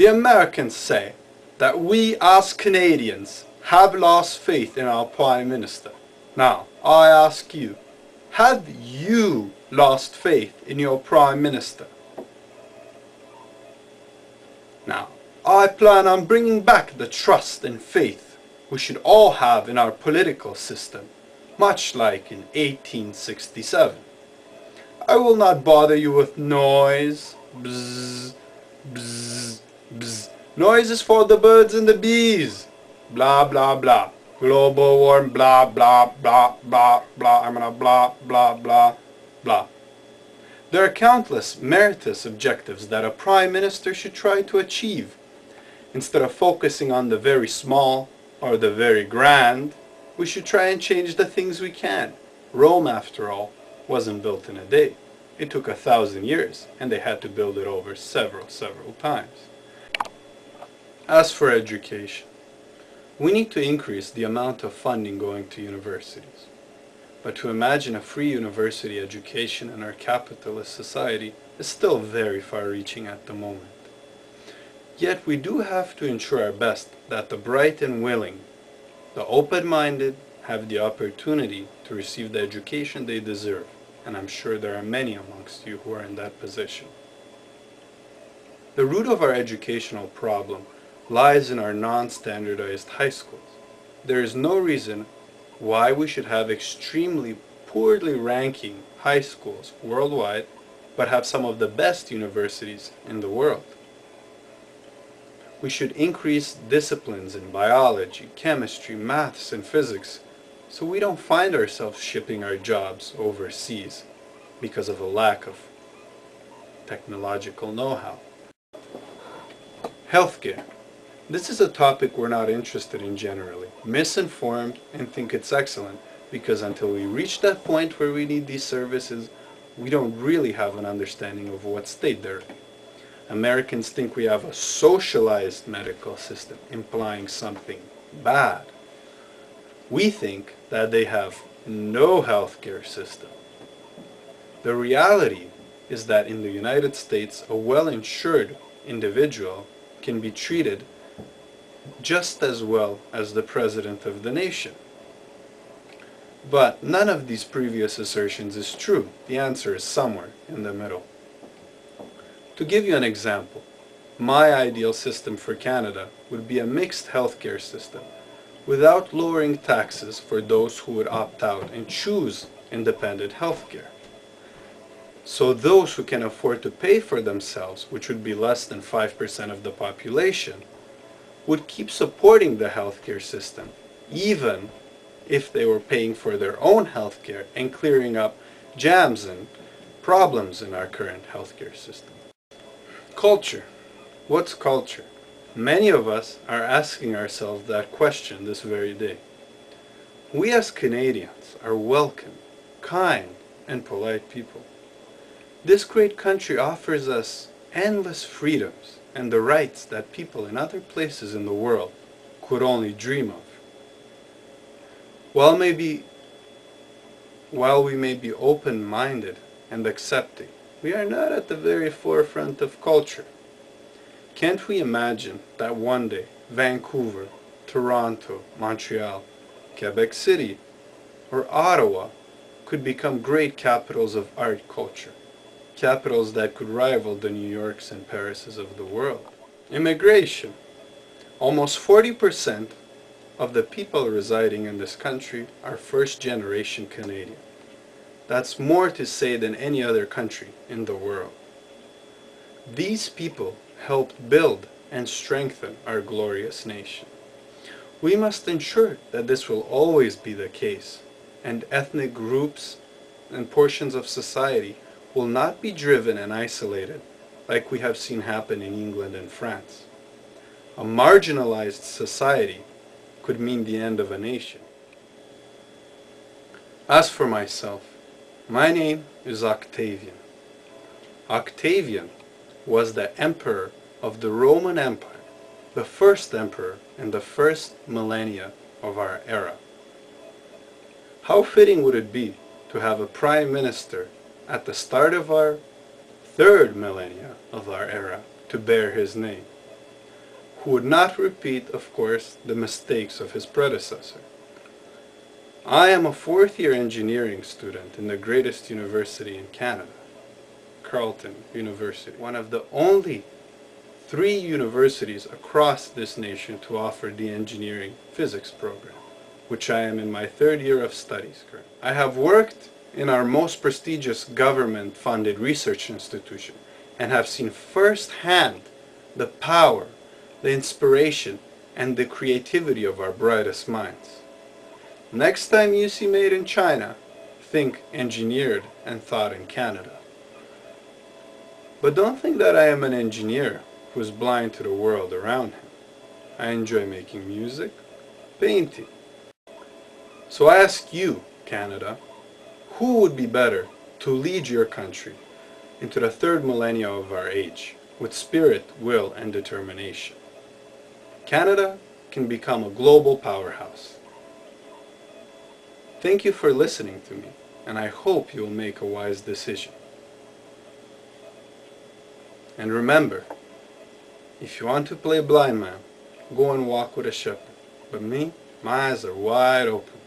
The Americans say that we as Canadians have lost faith in our Prime Minister. Now, I ask you, have you lost faith in your Prime Minister? Now, I plan on bringing back the trust and faith we should all have in our political system, much like in 1867. I will not bother you with noise. Bzz, bzz, bzz. Noise is for the birds and the bees. Blah, blah, blah. Global warming, blah, blah, blah, blah, blah. I'm gonna blah, blah, blah, blah. There are countless meritorious objectives that a Prime Minister should try to achieve. Instead of focusing on the very small or the very grand, we should try and change the things we can. Rome, after all, wasn't built in a day. It took 1,000 years, and they had to build it over several times. As for education, we need to increase the amount of funding going to universities. But to imagine a free university education in our capitalist society is still very far-reaching at the moment. Yet we do have to ensure our best that the bright and willing, the open-minded, have the opportunity to receive the education they deserve, and I'm sure there are many amongst you who are in that position. The root of our educational problem lies in our non-standardized high schools. There is no reason why we should have extremely poorly ranking high schools worldwide, but have some of the best universities in the world. We should increase disciplines in biology, chemistry, maths, and physics, so we don't find ourselves shipping our jobs overseas because of a lack of technological know-how. Healthcare. This is a topic we're not interested in generally, misinformed and think it's excellent because until we reach that point where we need these services, we don't really have an understanding of what state they're in. Americans think we have a socialized medical system, implying something bad. We think that they have no healthcare system. The reality is that in the United States, a well-insured individual can be treated just as well as the President of the nation. But none of these previous assertions is true. The answer is somewhere in the middle. To give you an example, my ideal system for Canada would be a mixed healthcare system without lowering taxes for those who would opt out and choose independent healthcare. So those who can afford to pay for themselves, which would be less than 5% of the population, would keep supporting the healthcare system, even if they were paying for their own healthcare and clearing up jams and problems in our current healthcare system. Culture. What's culture? Many of us are asking ourselves that question this very day. We as Canadians are welcome, kind, and polite people. This great country offers us endless freedoms and the rights that people in other places in the world could only dream of. While we may be open-minded and accepting, we are not at the very forefront of culture. Can't we imagine that one day Vancouver, Toronto, Montreal, Quebec City, or Ottawa could become great capitals of art culture? Capitals that could rival the New Yorks and Parises of the world. Immigration. Almost 40% of the people residing in this country are first-generation Canadian. That's more to say than any other country in the world. These people helped build and strengthen our glorious nation. We must ensure that this will always be the case, and ethnic groups and portions of society will not be driven and isolated like we have seen happen in England and France. A marginalized society could mean the end of a nation. As for myself, my name is Octavian. Octavian was the emperor of the Roman Empire, the first emperor in the first millennia of our era. How fitting would it be to have a prime minister at the start of our third millennia of our era to bear his name? who would not repeat, of course, the mistakes of his predecessor. I am a fourth-year engineering student in the greatest university in Canada, Carleton University, one of the only 3 universities across this nation to offer the engineering physics program, which I am in my 3rd year of studies currently. I have worked in our most prestigious government-funded research institution and have seen firsthand the power, the inspiration, and the creativity of our brightest minds. Next time you see Made in China, think engineered and thought in Canada. But don't think that I am an engineer who is blind to the world around him. I enjoy making music, painting. So I ask you, Canada, who would be better to lead your country into the 3rd millennia of our age with spirit, will, and determination? Canada can become a global powerhouse. Thank you for listening to me, and I hope you will make a wise decision. And remember, if you want to play blind man, go and walk with a shepherd. But me, my eyes are wide open.